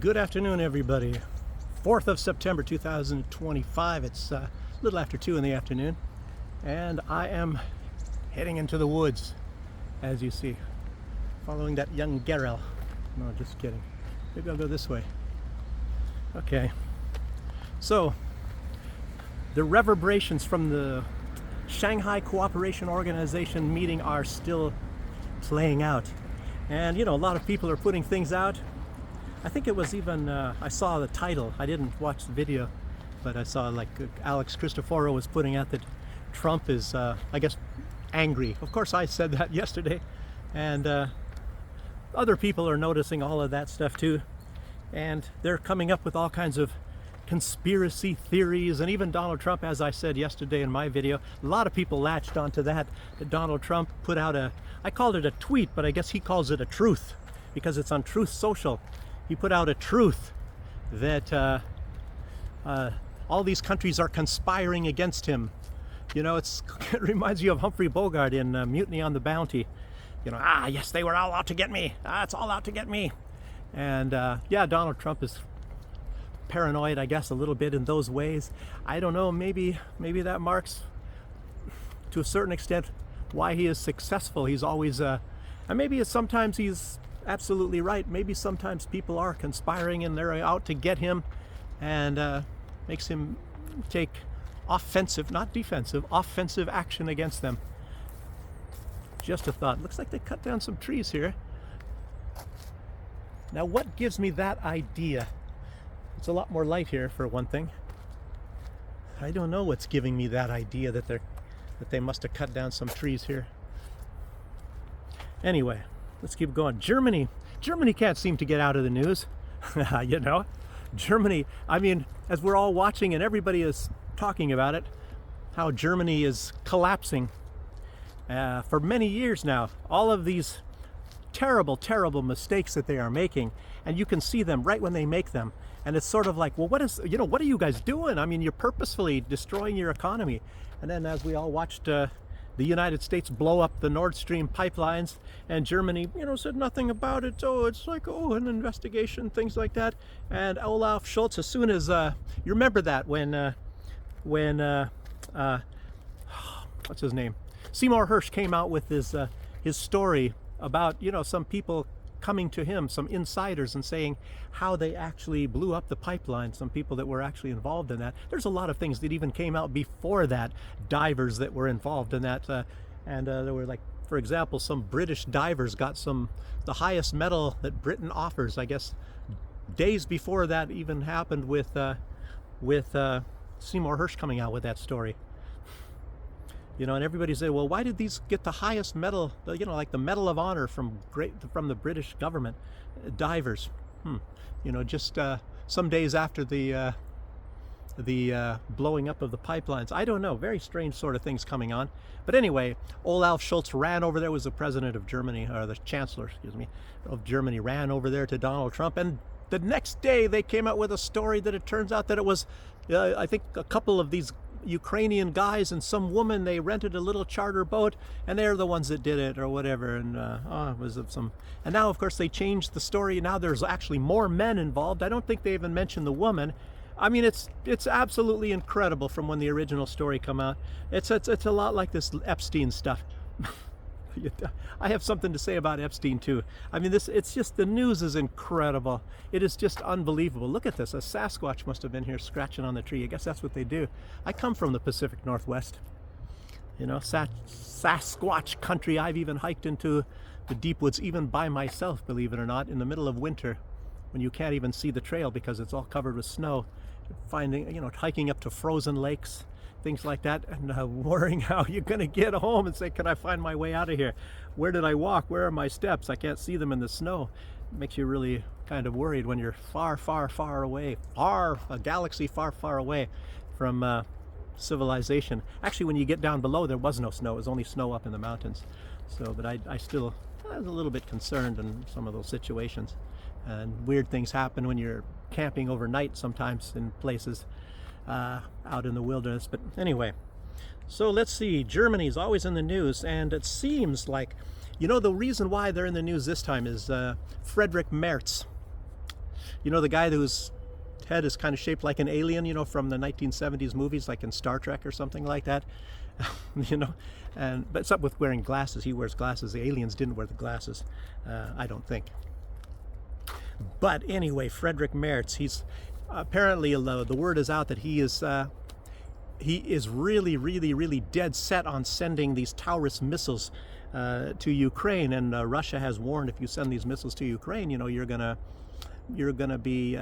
Good afternoon, everybody. 4th of September 2025. It's a little after 2 in the afternoon, and I am heading into the woods, as you see, following that young Gerel. No, just kidding. Maybe I'll go this way. Okay. So, the reverberations from the Shanghai Cooperation Organization meeting are still playing out. And, a lot of people are putting things out. I think it was even, I saw the title. I didn't watch the video, but I saw Alex Cristoforo was putting out that Trump is, I guess, angry. Of course, I said that yesterday. And other people are noticing all of that stuff too. And they're coming up with all kinds of conspiracy theories. And even Donald Trump, as I said yesterday in my video, a lot of people latched onto that Donald Trump put out I called it a tweet, but I guess he calls it a truth because it's on Truth Social. He put out a truth that all these countries are conspiring against him. It reminds you of Humphrey Bogart in Mutiny on the Bounty. Yes, they were all out to get me. It's all out to get me. And yeah, Donald Trump is paranoid, I guess, a little bit in those ways. I don't know, maybe that marks, to a certain extent, why he is successful. He's always, and maybe sometimes he's absolutely right. Maybe sometimes people are conspiring and they're out to get him, and makes him take offensive, not defensive, offensive action against them. Just a thought. Looks like they cut down some trees here. Now, what gives me that idea? It's a lot more light here, for one thing. I don't know what's giving me that idea that they must have cut down some trees here. Anyway, let's keep going. Germany can't seem to get out of the news. Germany, I mean, as we're all watching and everybody is talking about it, how Germany is collapsing for many years now. All of these terrible, terrible mistakes that they are making, and you can see them right when they make them. And it's sort of like, well, what are you guys doing? I mean, you're purposefully destroying your economy. And then as we all watched the United States blow up the Nord Stream pipelines, and Germany, said nothing about it. Oh, it's like, an investigation, things like that. And Olaf Scholz, as soon as, you remember that when what's his name? Seymour Hersh came out with his story about, some people coming to him, some insiders, and saying how they actually blew up the pipeline, some people that were actually involved in that. There's a lot of things that even came out before that, divers that were involved in that, and there were, like, for example, some British divers got the highest medal that Britain offers, I guess, days before that even happened with Seymour Hersh coming out with that story. And everybody said, well, why did these get the highest medal, like the Medal of Honor from the British government, divers? Just some days after the blowing up of the pipelines. I don't know, very strange sort of things coming on. But anyway, Olaf Scholz ran over there, was the president of Germany, or the chancellor, of Germany, ran over there to Donald Trump, and the next day they came out with a story that it turns out that it was, I think, a couple of these Ukrainian guys and some woman, they rented a little charter boat, and they're the ones that did it or whatever. And it was some, and now of course they changed the story. Now there's actually more men involved. I don't think they even mentioned the woman. I mean, it's absolutely incredible from when the original story come out. It's a lot like this Epstein stuff. I have something to say about Epstein too. I mean, it's just, the news is incredible. It is just unbelievable. Look at this. A Sasquatch must have been here scratching on the tree. I guess that's what they do. I come from the Pacific Northwest. Sasquatch country. I've even hiked into the deep woods, even by myself, believe it or not, in the middle of winter, when you can't even see the trail because it's all covered with snow. Hiking up to frozen lakes, things like that, and worrying how you're going to get home and say, can I find my way out of here? Where did I walk? Where are my steps? I can't see them in the snow. It makes you really kind of worried when you're far, far, far away, a galaxy far, far away from civilization. Actually, when you get down below, there was no snow. It was only snow up in the mountains. But I was a little bit concerned in some of those situations. And weird things happen when you're camping overnight sometimes in places out in the wilderness. But anyway, so let's see. Germany's always in the news, and it seems like You know, the reason why they're in the news this time is Friedrich Merz. You know, the guy whose head is kind of shaped like an alien, you know, from the 1970s movies, like in Star Trek or something like that. You know, but it's up with wearing glasses. He wears glasses. The aliens didn't wear the glasses, I don't think. But anyway, Friedrich Merz, he's apparently, the word is out that he is really, really, really dead set on sending these Taurus missiles to Ukraine, and Russia has warned, if you send these missiles to Ukraine, you know, you're gonna be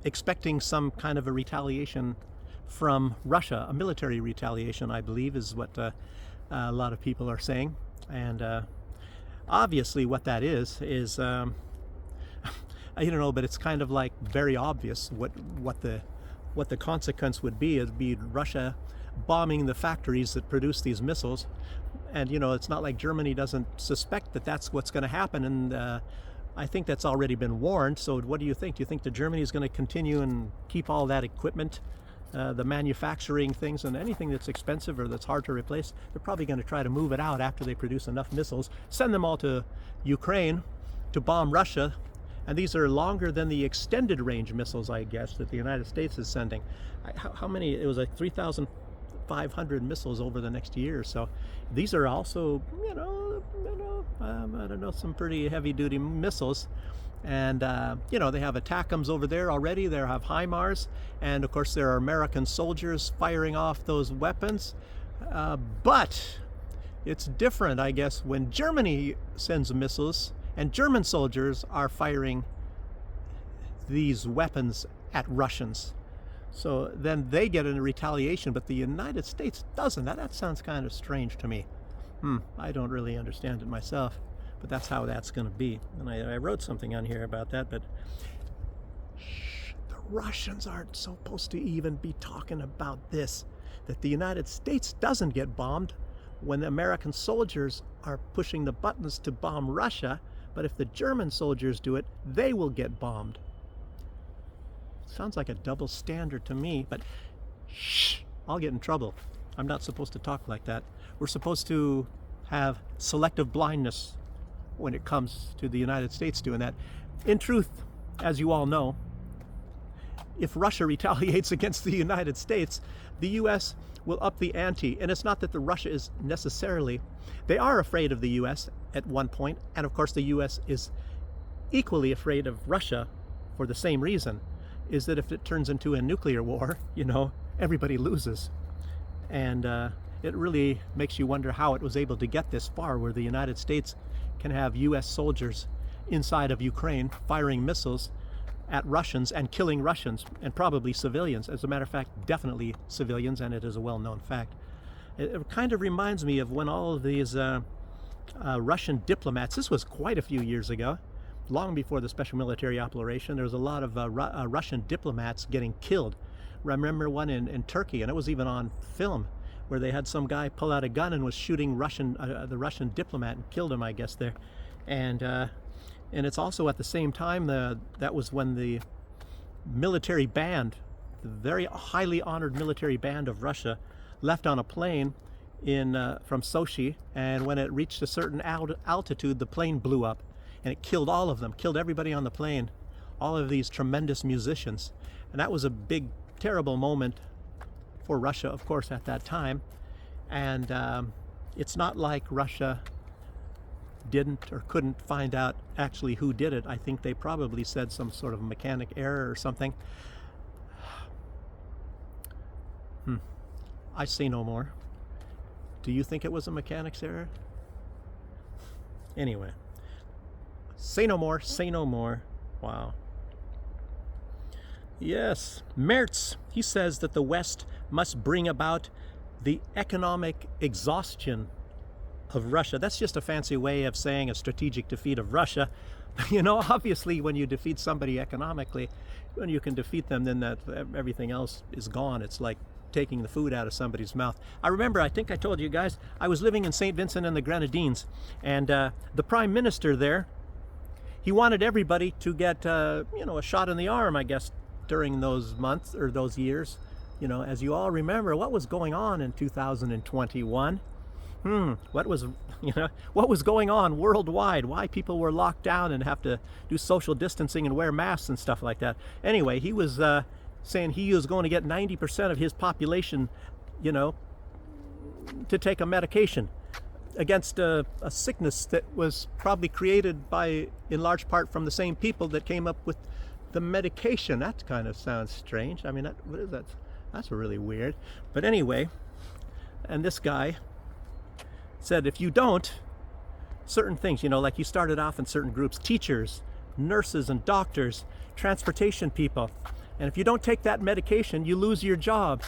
expecting some kind of a retaliation from Russia, a military retaliation, I believe, is what a lot of people are saying. And obviously, what that is I don't know, but it's kind of like very obvious what the consequence would be. It'd be Russia bombing the factories that produce these missiles, and you know, it's not like Germany doesn't suspect that that's what's going to happen, and I think that's already been warned. So what do you think? Do you think that Germany is going to continue and keep all that equipment, the manufacturing things, and anything that's expensive or that's hard to replace? They're probably going to try to move it out after they produce enough missiles, send them all to Ukraine to bomb Russia. And these are longer than the extended range missiles, I guess, that the United States is sending. How many? It was like 3,500 missiles over the next year. So these are also, I don't know, some pretty heavy-duty missiles. And, you know, they have ATACMS over there already. They have HIMARS. And, of course, there are American soldiers firing off those weapons. But it's different, I guess, when Germany sends missiles and German soldiers are firing these weapons at Russians. So then they get a retaliation, but the United States doesn't. That sounds kind of strange to me. I don't really understand it myself, but that's how that's going to be. And I wrote something on here about that, but the Russians aren't supposed to even be talking about this, that the United States doesn't get bombed when the American soldiers are pushing the buttons to bomb Russia, but if the German soldiers do it, they will get bombed. Sounds like a double standard to me, but shh, I'll get in trouble. I'm not supposed to talk like that. We're supposed to have selective blindness when it comes to the United States doing that. In truth, as you all know, if Russia retaliates against the United States, the U.S. will up the ante. And it's not that the Russia is necessarily, they are afraid of the U.S. at one point, and of course the U.S. is equally afraid of Russia for the same reason, is that if it turns into a nuclear war, you know, everybody loses. And it really makes you wonder how it was able to get this far, where the United States can have U.S. soldiers inside of Ukraine firing missiles at Russians and killing Russians, and probably civilians. As a matter of fact, definitely civilians, and it is a well-known fact. It kind of reminds me of when all of these Russian diplomats, this was quite a few years ago, long before the special military operation, there was a lot of Russian diplomats getting killed. Remember one in Turkey, and it was even on film, where they had some guy pull out a gun and was shooting the Russian diplomat and killed him, I guess, there. And it's also at the same time, that was when the military band, the very highly honored military band of Russia, left on a plane from Sochi, and when it reached a certain altitude, the plane blew up, and it killed all of them, killed everybody on the plane, all of these tremendous musicians. And that was a big, terrible moment for Russia, of course, at that time. And it's not like Russia didn't or couldn't find out actually who did it. I think they probably said some sort of mechanic error or something. I say no more. Do you think it was a mechanic's error? Anyway, say no more, say no more. Wow. Yes, Merz, he says that the West must bring about the economic exhaustion of Russia. That's just a fancy way of saying a strategic defeat of Russia. You know, obviously when you defeat somebody economically, when you can defeat them, then everything else is gone. It's like taking the food out of somebody's mouth. I remember, I think I told you guys, I was living in St. Vincent and the Grenadines, and the Prime Minister there, he wanted everybody to get, a shot in the arm, I guess, during those months or those years. You know, as you all remember, what was going on in 2021? what was, what was going on worldwide? Why people were locked down and have to do social distancing and wear masks and stuff like that. Anyway, he was saying he was going to get 90% of his population, to take a medication against a sickness that was probably created by, in large part, from the same people that came up with the medication. That kind of sounds strange. I mean, what is that? That's really weird. But anyway, and this guy said if you don't, certain things, like he started off in certain groups, teachers, nurses and doctors, transportation people, and if you don't take that medication, you lose your job.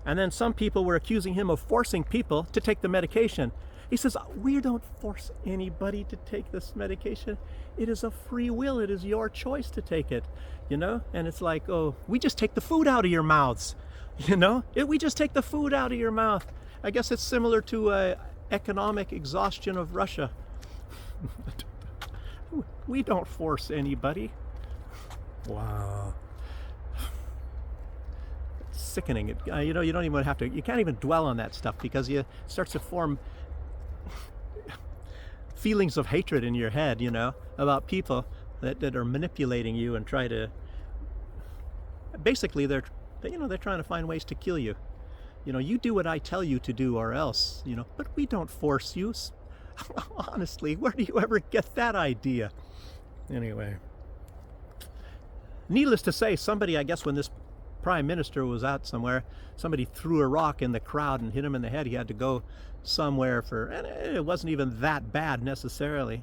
And then some people were accusing him of forcing people to take the medication. He says, we don't force anybody to take this medication. It is a free will. It is your choice to take it, And it's like, oh, we just take the food out of your mouths, We just take the food out of your mouth. I guess it's similar to economic exhaustion of Russia. We don't force anybody. Wow. Sickening. You don't even have to, you can't even dwell on that stuff because it starts to form feelings of hatred in your head, about people that are manipulating you and try to, basically they're trying to find ways to kill you. You do what I tell you to do or else, but we don't force you. Honestly, where do you ever get that idea? Anyway, needless to say, somebody, I guess when this prime minister was out somewhere, somebody threw a rock in the crowd and hit him in the head. He had to go somewhere and it wasn't even that bad necessarily,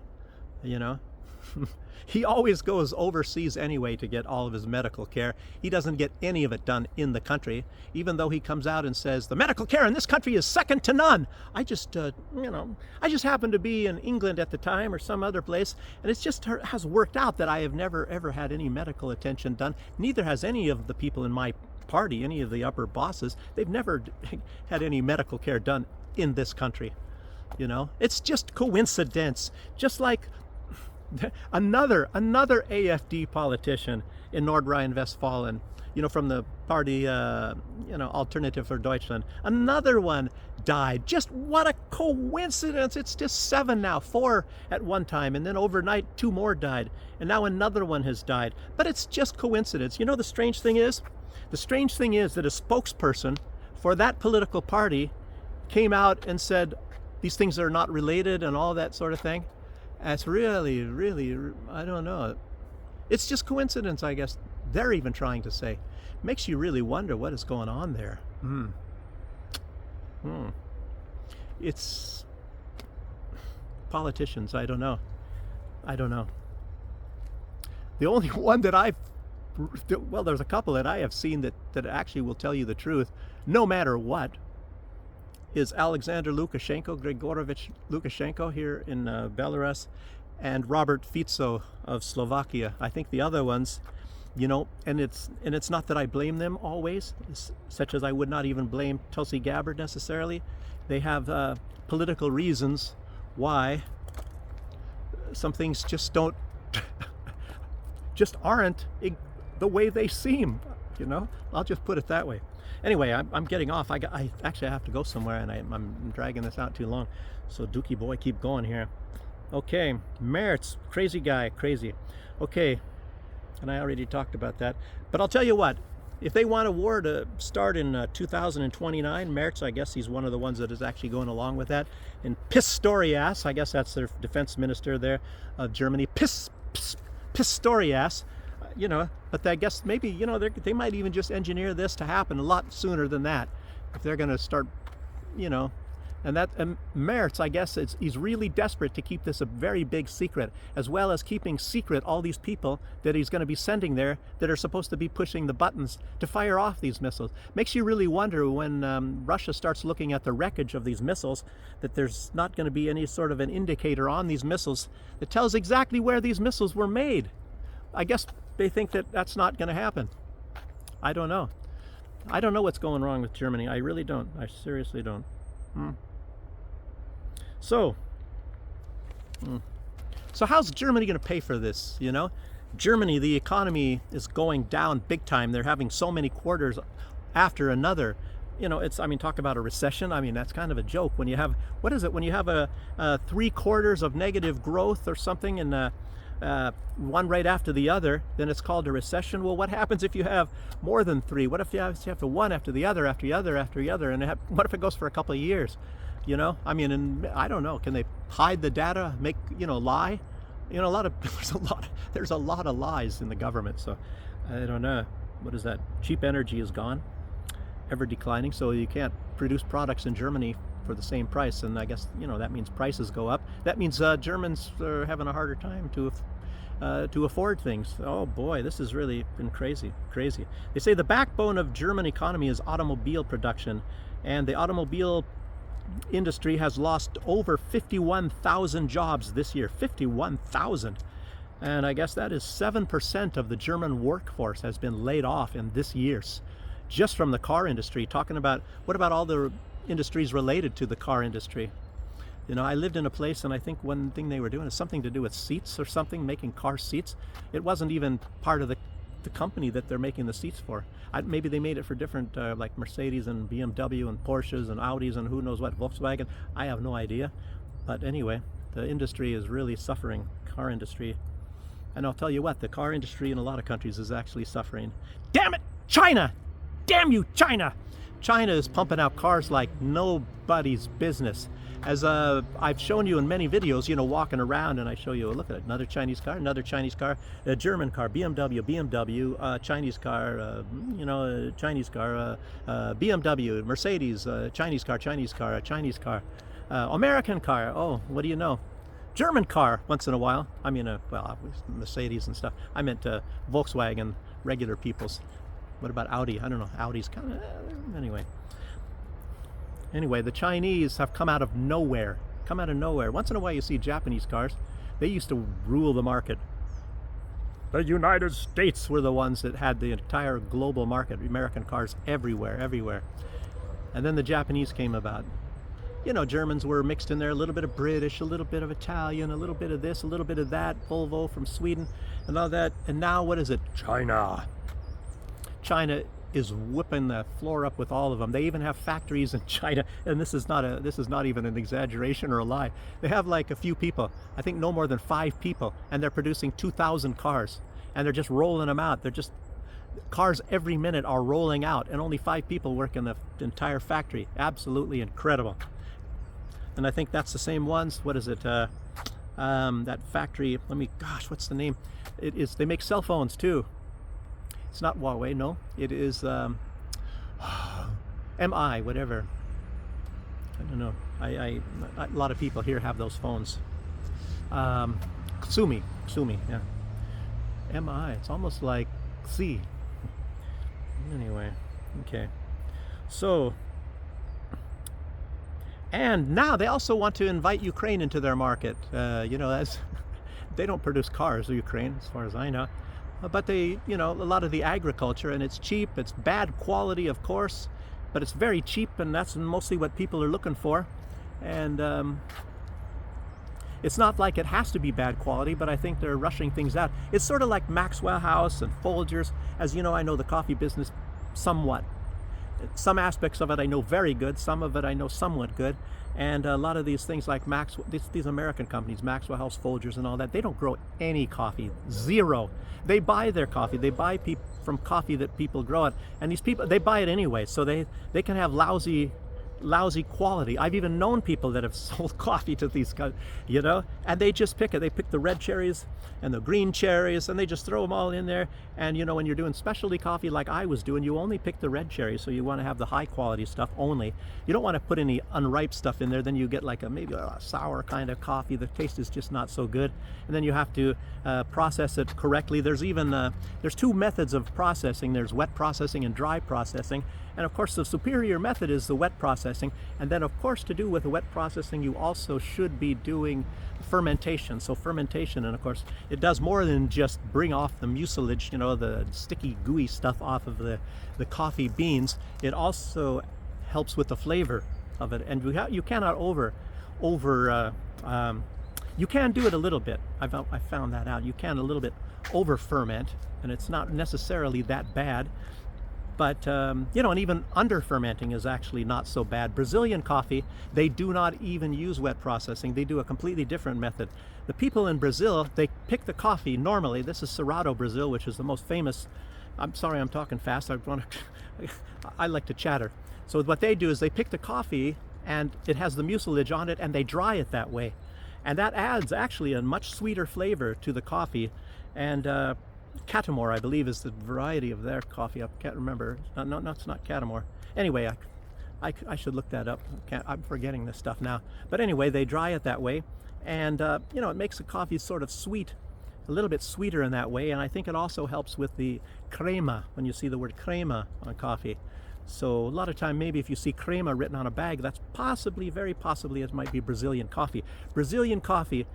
He always goes overseas anyway to get all of his medical care. He doesn't get any of it done in the country, even though he comes out and says, the medical care in this country is second to none. I just happened to be in England at the time or some other place, and it's just has worked out that I have never, ever had any medical attention done. Neither has any of the people in my party, any of the upper bosses. They've never had any medical care done in this country. It's just coincidence. Just like another AFD politician in Nord Rhine-Westfalen, from the party, Alternative for Deutschland. Another one died. Just what a coincidence. It's just 7 now, 4 at one time, and then overnight 2 more died, and now another one has died. But it's just coincidence. The strange thing is? The strange thing is that a spokesperson for that political party came out and said these things are not related and all that sort of thing. It's really, really, I don't know. It's just coincidence, I guess they're even trying to say. Makes you really wonder what is going on there. It's politicians, I don't know. The only one that there's a couple that I have seen that actually will tell you the truth, no matter what, is Alexander Lukashenko, Grigorovich Lukashenko here in Belarus, and Robert Fico of Slovakia. I think the other ones, and it's not that I blame them always, such as I would not even blame Tulsi Gabbard necessarily. They have political reasons why some things just aren't the way they seem. I'll just put it that way. Anyway, I'm getting off. I actually have to go somewhere, and I'm dragging this out too long. So Dookie boy, keep going here. Okay, Merz, crazy guy, crazy. Okay, and I already talked about that. But I'll tell you what, if they want a war to start in 2029, Merz, I guess he's one of the ones that is actually going along with that. And Pistorius, I guess that's their defense minister there of Germany. Pistorius. But I guess maybe, they might even just engineer this to happen a lot sooner than that. If they're going to start, and Merz, I guess he's really desperate to keep this a very big secret, as well as keeping secret all these people that he's going to be sending there that are supposed to be pushing the buttons to fire off these missiles. Makes you really wonder when Russia starts looking at the wreckage of these missiles, that there's not going to be any sort of an indicator on these missiles that tells exactly where these missiles were made. I guess they think that that's not going to happen. I don't know. I don't know what's going wrong with Germany. I really don't. I seriously don't. So how's Germany going to pay for this? Germany, the economy is going down big time. They're having so many quarters after another it's, I mean, talk about a recession. I mean, that's kind of a joke when you have, what is it, when you have a 3/4 of negative growth or something, and one right after the other, then it's called a recession. Well, what happens if you have more than three? What if you have to one after the other, after the other, after the other, and what if it goes for a couple of years? I mean, and I don't know, can they hide the data, make, lie? A lot of, there's a lot of lies in the government, so I don't know. What is that? Cheap energy is gone, ever declining, so you can't produce products in Germany for the same price, and I guess that means prices go up. That means Germans are having a harder time to afford things. Oh boy, this has really been crazy. They say the backbone of German economy is automobile production, and the automobile industry has lost over 51,000 jobs this year. 51,000. And I guess that is 7% of the German workforce has been laid off in this year's, just from the car industry. Talking about, what about all the industries related to the car industry? I lived in a place, and I think one thing they were doing is something to do with seats or something, making car seats. It wasn't even part of the company that they're making the seats for. Maybe they made it for different, like Mercedes and BMW and Porsches and Audis and who knows what, Volkswagen. I have no idea. But anyway, the industry is really suffering, car industry. And I'll tell you what, the car industry in a lot of countries is actually suffering. Damn it, China! Damn you, China! China is pumping out cars like nobody's business. As I've shown you in many videos, walking around, and I show you, look at it, another Chinese car, a German car, BMW, Chinese car, Chinese car, BMW, Mercedes, Chinese car, American car, oh, what do you know? German car once in a while. I mean, Mercedes and stuff. I meant Volkswagen, regular people's. What about Audi? I don't know. Audi's kind of, Anyway, the Chinese have come out of nowhere. Once in a while you see Japanese cars. They used to rule the market. The United States were the ones that had the entire global market. American cars everywhere. And then the Japanese came about. Germans were mixed in there, a little bit of British, a little bit of Italian, a little bit of this, a little bit of that, Volvo from Sweden, and all that. And now what is it? China is whipping the floor up with all of them. They even have factories in China, and this is not even an exaggeration or a lie. They have like a few people, I think no more than 5 people, and they're producing 2,000 cars, and they're just rolling them out. Cars every minute are rolling out, and only 5 people work in the entire factory. Absolutely incredible. And I think that's the same ones. What is it? That factory. What's the name? They make cell phones too. It's not Huawei, no. It is MI, whatever. I don't know. A lot of people here have those phones. Xiaomi, yeah. MI. It's almost like C. Anyway, okay. So. And now they also want to invite Ukraine into their market. As they don't produce cars, Ukraine, as far as I know. But they, a lot of the agriculture, and it's cheap. It's bad quality, of course, but it's very cheap, and that's mostly what people are looking for. And it's not like it has to be bad quality, but I think they're rushing things out. It's sort of like Maxwell House and Folgers. As you know, I know the coffee business somewhat. Some aspects of it I know very good, some of it I know somewhat good, and a lot of these things like these American companies, Maxwell House, Folgers and all that, they don't grow any coffee, zero. They buy their coffee, they buy from coffee that people grow it, and these people, they buy it anyway, so they can have lousy quality. I've even known people that have sold coffee to these guys, and they just pick it. They pick the red cherries and the green cherries, and they just throw them all in there. And when you're doing specialty coffee like I was doing, you only pick the red cherries, so you want to have the high quality stuff only. You don't want to put any unripe stuff in there, then you get like maybe a sour kind of coffee. The taste is just not so good, and then you have to process it correctly. There's even there's 2 methods of processing. There's wet processing and dry processing. And of course, the superior method is the wet processing. And then, of course, to do with the wet processing, you also should be doing fermentation. So fermentation, and of course, it does more than just bring off the mucilage, the sticky, gooey stuff off of the coffee beans. It also helps with the flavor of it. And you cannot you can do it a little bit. I found that out. You can a little bit over ferment, and it's not necessarily that bad. But, you know, and even under fermenting is actually not so bad. Brazilian coffee, they do not even use wet processing. They do a completely different method. The people in Brazil, they pick the coffee normally. This is Cerrado, Brazil, which is the most famous. I'm sorry, I'm talking fast. I like to chatter. So what they do is they pick the coffee and it has the mucilage on it and they dry it that way. And that adds actually a much sweeter flavor to the coffee. And Catamore, I believe, is the variety of their coffee. I can't remember. No, it's not Catamore. Anyway, I should look that up. I'm forgetting this stuff now. But anyway, they dry it that way. And, you know, it makes the coffee sort of sweet, a little bit sweeter in that way. And I think it also helps with the crema, when you see the word crema on coffee. So a lot of time, maybe if you see crema written on a bag, that's possibly, very possibly, it might be Brazilian coffee. Brazilian coffee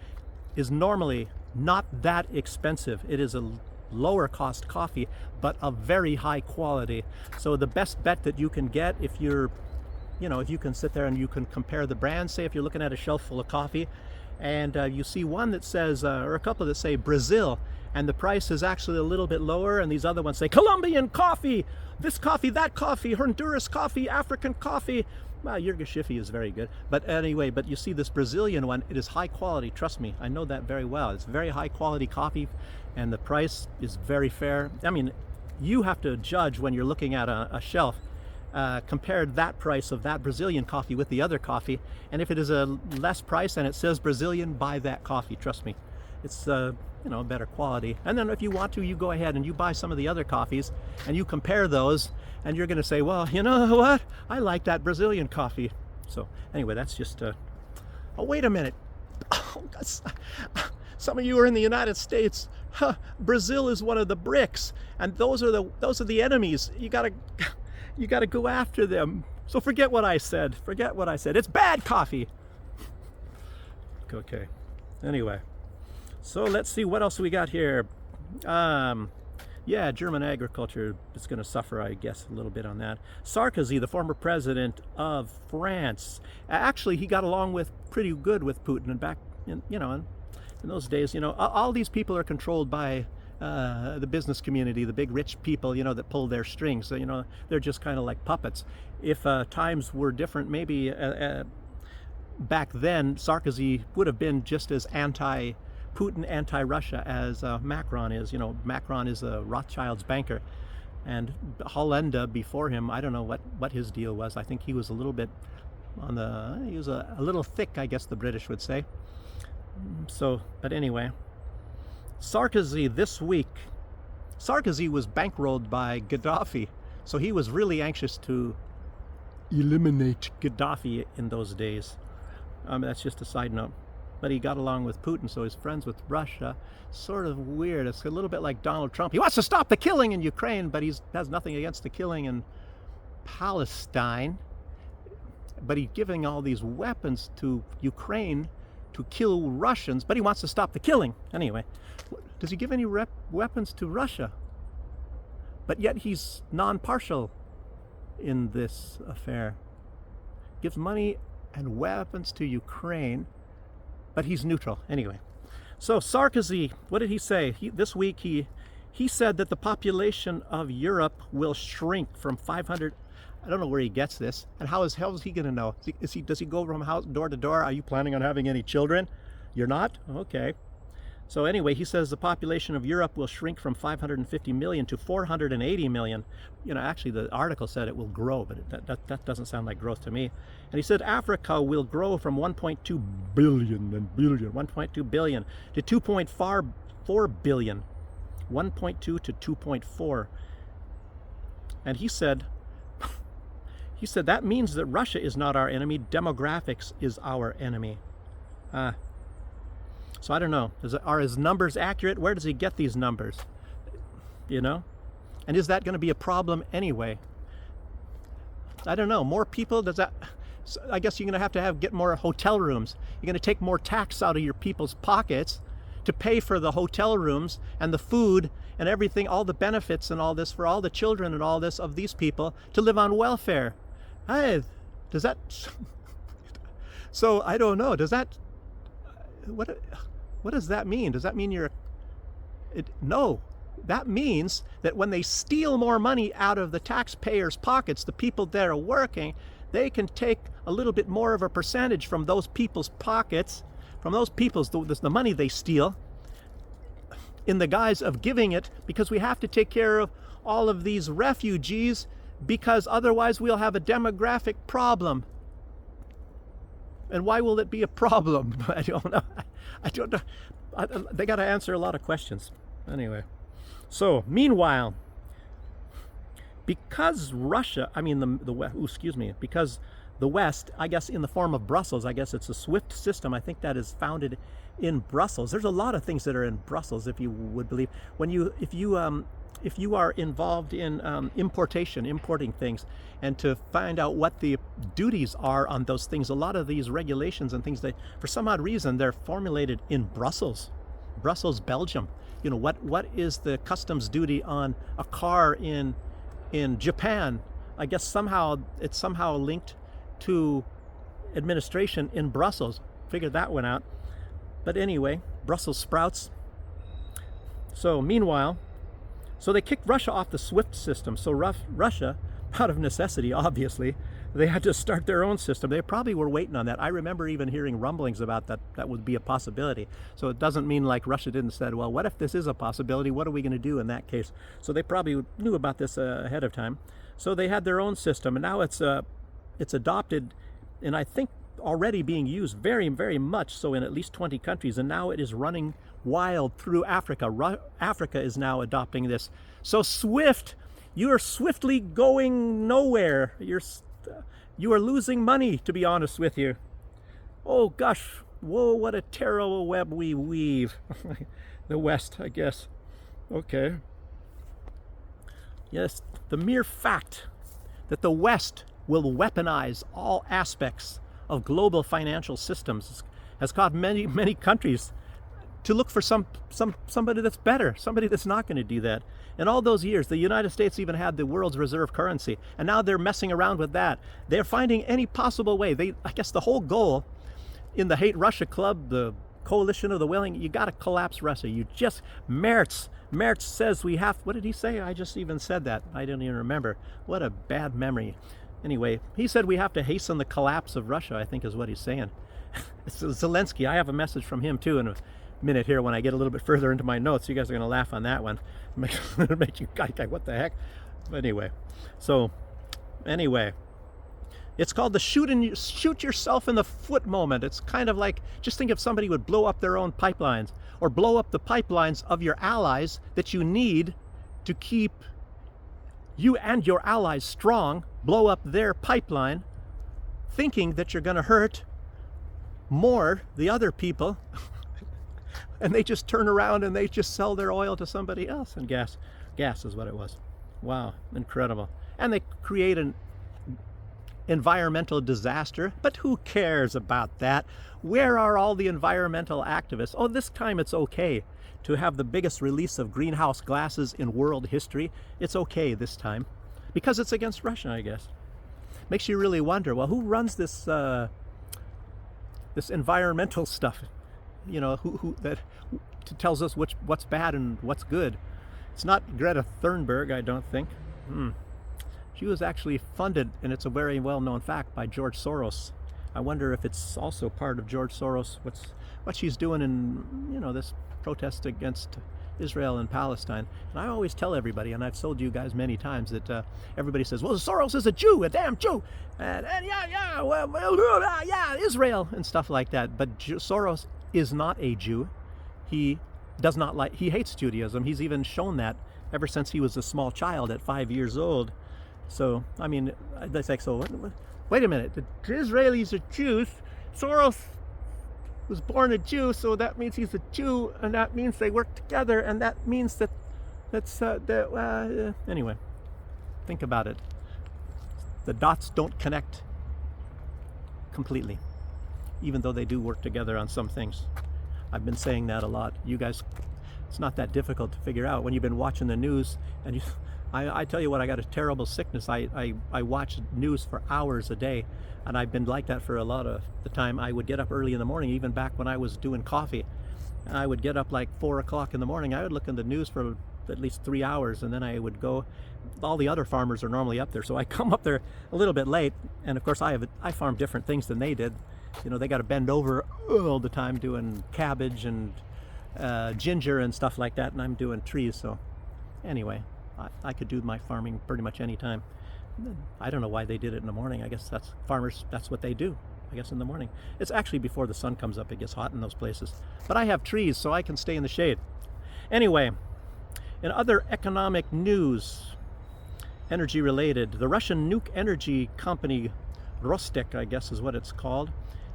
is normally not that expensive. It is a lower cost coffee, but of very high quality. So the best bet that you can get, if you're, you know, if you can sit there and you can compare the brands, say if you're looking at a shelf full of coffee and you see one that says, or a couple that say Brazil, and the price is actually a little bit lower, and these other ones say Colombian coffee, this coffee, that coffee, Honduras coffee, African coffee. Well, Yirgacheffe is very good. But anyway, but you see this Brazilian one, it is high quality, trust me, I know that very well. It's very high quality coffee, and the price is very fair. I mean, you have to judge when you're looking at a shelf, compare that price of that Brazilian coffee with the other coffee, and if it is a less price and it says Brazilian, buy that coffee, trust me. It's you know, better quality. And then if you want to, you go ahead and you buy some of the other coffees and you compare those, and you're going to say, well, you know what, I like that Brazilian coffee. So anyway, that's just oh, wait a minute. Oh, some of you are in the United States. Brazil is one of the BRICS, and those are the enemies. You gotta go after them. So forget what I said. It's bad coffee. Okay. Anyway, so let's see what else we got here. Yeah, German agriculture is going to suffer, I guess, a little bit on that. Sarkozy, the former president of France, actually he got along with pretty good with Putin, and back in, you know, in those days, you know, all these people are controlled by the business community, the big rich people, you know, that pull their strings. So, you know, they're just kind of like puppets. If times were different, maybe back then Sarkozy would have been just as Putin anti-Russia as Macron is. You know, Macron is a Rothschild's banker, and Hollande before him, I don't know what his deal was. I think he was a little bit on the, he was a little thick, I guess the British would say. So, but anyway, Sarkozy this week, Sarkozy was bankrolled by Gaddafi, so he was really anxious to eliminate Gaddafi in those days. That's just a side note. But he got along with Putin, so he's friends with Russia. Sort of weird. It's a little bit like Donald Trump. He wants to stop the killing in Ukraine, but he has nothing against the killing in Palestine. But he's giving all these weapons to Ukraine to kill Russians, but he wants to stop the killing. Anyway, does he give any weapons to Russia? But yet he's non-partial in this affair. Gives money and weapons to Ukraine, but he's neutral. Anyway, so Sarkozy, what did he say? This week he said that the population of Europe will shrink from 500. I don't know where he gets this, and how is he going to know? Does he go from house door to door? Are you planning on having any children? You're not? Okay. So anyway, he says the population of Europe will shrink from 550 million to 480 million. You know, actually the article said it will grow, but that doesn't sound like growth to me. And he said Africa will grow from 1.2 billion to 2.4 billion. 1.2 to 2.4. And he said that means that Russia is not our enemy, demographics is our enemy. So I don't know, are his numbers accurate? Where does he get these numbers? You know? And is that going to be a problem anyway? I don't know, more people, does that, I guess you're going to have get more hotel rooms. You're going to take more tax out of your people's pockets to pay for the hotel rooms and the food and everything, all the benefits and all this for all the children and all this of these people to live on welfare. Hey, does that, so I don't know, does that, what does that mean? Does that mean no. that means that when they steal more money out of the taxpayers' pockets, the people that are working, they can take a little bit more of a percentage from those people's pockets, from those people's, the money they steal, in the guise of giving it, because we have to take care of all of these refugees, because otherwise we'll have a demographic problem. And why will it be a problem? I don't know. I don't know. They got to answer a lot of questions. Anyway, so meanwhile, because Russia, I mean because the West, I guess in the form of Brussels, I guess it's a SWIFT system. I think that is founded in Brussels. There's a lot of things that are in Brussels, if you would believe. If you are involved in importing things, and to find out what the duties are on those things, a lot of these regulations and things, for some odd reason, they're formulated in Brussels, Belgium. You know, what is the customs duty on a car in Japan? I guess it's somehow linked to administration in Brussels. Figured that one out. But anyway, Brussels sprouts. So meanwhile, they kicked Russia off the SWIFT system. So Russia, out of necessity, obviously, they had to start their own system. They probably were waiting on that. I remember even hearing rumblings about that would be a possibility. So it doesn't mean like Russia didn't say, well, what if this is a possibility? What are we going to do in that case? So they probably knew about this ahead of time. So they had their own system, and now it's adopted, and I think already being used very, very much so in at least 20 countries, and now it is running wild through Africa. Africa is now adopting this. So SWIFT, you are swiftly going nowhere. You are losing money, to be honest with you. Oh gosh, whoa, what a terrible web we weave. The West, I guess. Okay. Yes, the mere fact that the West will weaponize all aspects of global financial systems has caused many, many countries to look for somebody that's better, somebody that's not going to do that. In all those years, the United States even had the world's reserve currency, and now they're messing around with that. They're finding any possible way. I guess the whole goal in the Hate Russia Club, the coalition of the willing, you got to collapse Russia. Merz says we have, what did he say? I just even said that. I didn't even remember. What a bad memory. Anyway, he said we have to hasten the collapse of Russia, I think is what he's saying. Zelensky, I have a message from him too in a minute here when I get a little bit further into my notes. You guys are going to laugh on that one. Make you guys, what the heck? But anyway, it's called the shoot yourself in the foot moment. It's kind of like, just think if somebody would blow up their own pipelines, or blow up the pipelines of your allies that you need to keep you and your allies strong, blow up their pipeline, thinking that you're going to hurt more the other people, and they just turn around and they just sell their oil to somebody else, and gas is what it was. Wow, incredible. And they create an environmental disaster, but who cares about that? Where are all the environmental activists? Oh, this time it's okay to have the biggest release of greenhouse gases in world history. It's okay this time because it's against Russia, I guess. Makes you really wonder, well, who runs this this environmental stuff? You know, who tells us what's bad and what's good? It's not Greta Thunberg, I don't think. She was actually funded, and it's a very well-known fact, by George Soros. I wonder if it's also part of George Soros, what she's doing in, you know, this protest against Israel and Palestine. And I always tell everybody, and I've told you guys many times, that everybody says, well, Soros is a Jew, a damn Jew, and Israel, and stuff like that. But Soros is not a Jew. He hates Judaism. He's even shown that ever since he was a small child at 5 years old. So, I mean, that's like, so wait a minute, the Israelis are Jews, Soros was born a Jew, so that means he's a Jew, and that means they work together, and that means anyway, think about it. The dots don't connect completely, even though they do work together on some things. I've been saying that a lot. You guys, it's not that difficult to figure out when you've been watching the news, and I tell you what, I got a terrible sickness. I watch news for hours a day, and I've been like that for a lot of the time. I would get up early in the morning, even back when I was doing coffee. I would get up like 4 o'clock in the morning. I would look in the news for at least 3 hours, and then I would go. All the other farmers are normally up there, so I come up there a little bit late. And of course, I farm different things than they did. You know, they got to bend over all the time doing cabbage and ginger and stuff like that, and I'm doing trees. So anyway, I could do my farming pretty much any time. I don't know why they did it in the morning. I guess that's farmers, that's what they do, I guess, in the morning. It's actually before the sun comes up. It gets hot in those places. But I have trees, so I can stay in the shade. Anyway, in other economic news, energy related, the Russian nuke energy company Rostek, I guess is what it's called,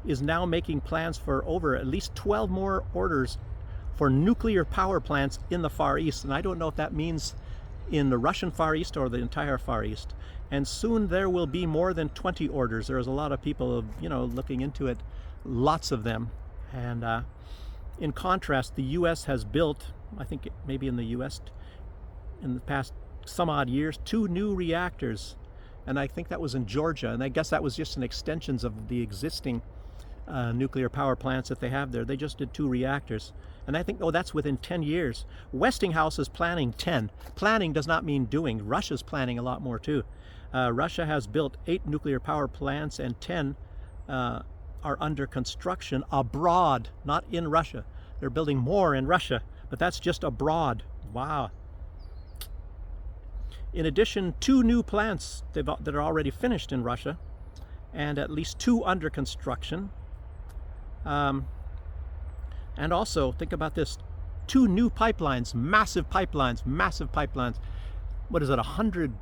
is now making plans for over at least 12 more orders for nuclear power plants in the Far East. And I don't know if that means in the Russian Far East or the entire Far East. And soon there will be more than 20 orders. There's a lot of people, you know, looking into it, lots of them. And in contrast, the U.S. has built, I think maybe in the U.S. in the past some odd years, 2 new reactors. And I think that was in Georgia. And I guess that was just an extensions of the existing nuclear power plants that they have there. They just did 2 reactors. And I think, oh, that's within 10 years. Westinghouse is planning 10. Planning does not mean doing. Russia's planning a lot more too. Russia has built 8 nuclear power plants, and 10 are under construction abroad, not in Russia. They're building more in Russia, but that's just abroad. Wow. In addition, 2 new plants that are already finished in Russia, and at least 2 under construction. And also, think about this, 2 new pipelines, massive pipelines. What is it, 100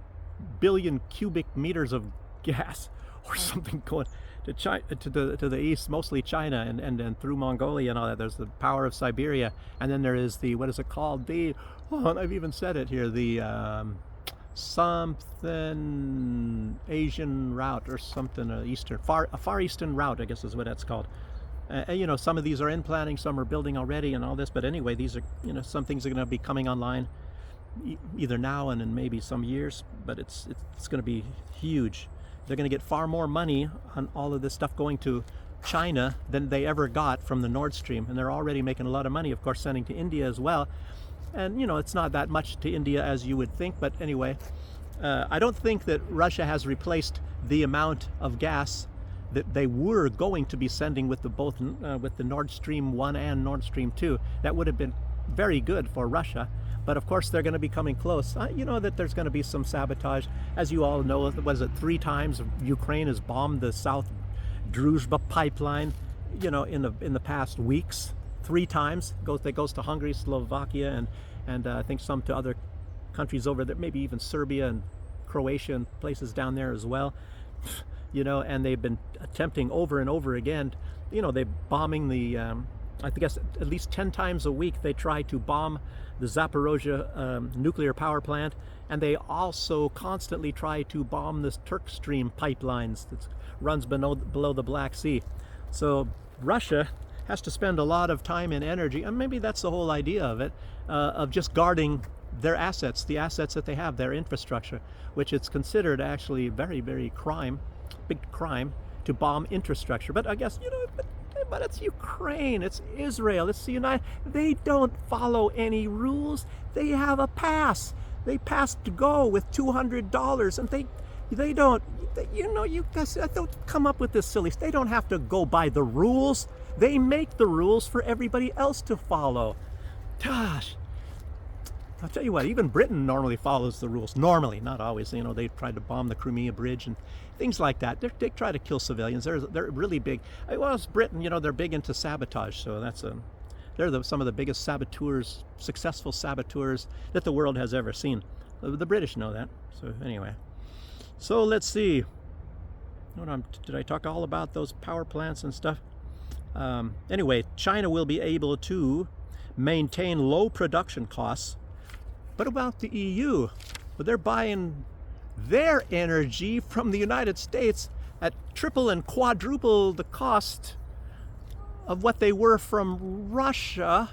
billion cubic meters of gas or something going to China, to the east, mostly China, and through Mongolia and all that. There's the power of Siberia, and then there is the, what is it called? The, oh, and I've even said it here, the something Asian route or something, a Far Eastern route, I guess is what that's called. You know, some of these are in planning, some are building already and all this, but anyway, these are, you know, some things are going to be coming online either now and in maybe some years, but it's going to be huge. They're going to get far more money on all of this stuff going to China than they ever got from the Nord Stream, and they're already making a lot of money, of course, sending to India as well. And, you know, it's not that much to India as you would think, but anyway, I don't think that Russia has replaced the amount of gas that they were going to be sending with the Nord Stream 1 and Nord Stream 2. That would have been very good for Russia, but of course they're going to be coming close. You know that there's going to be some sabotage. As you all know, was it 3 times Ukraine has bombed the South Druzhba pipeline, you know, in the past weeks. 3 times. It goes to Hungary, Slovakia, and I think some to other countries over there, maybe even Serbia and Croatia and places down there as well. You know, and they've been attempting over and over again. You know, they're bombing the, I guess at least 10 times a week they try to bomb the Zaporozhye nuclear power plant, and they also constantly try to bomb this Turk Stream pipelines that runs below the Black Sea. So Russia has to spend a lot of time and energy, and maybe that's the whole idea of it, of just guarding their assets, the assets that they have, their infrastructure, which it's considered actually very, very big crime to bomb infrastructure. But I guess, you know, but it's Ukraine, it's Israel, it's the United. They don't follow any rules. They have a pass. They pass to go with $200, and they don't. You know, you guys don't come up with this silly. They don't have to go by the rules. They make the rules for everybody else to follow. Gosh. I'll tell you what, even Britain normally follows the rules. Normally, not always. You know, they tried to bomb the Crimea Bridge and things like that. They try to kill civilians. They're really big. Well, it's Britain, you know, they're big into sabotage. So they're some of the biggest saboteurs, successful saboteurs that the world has ever seen. The British know that. So anyway, so let's see. Did I talk all about those power plants and stuff? Anyway, China will be able to maintain low production costs. What about the EU? Well, they're buying their energy from the United States at triple and quadruple the cost of what they were from Russia.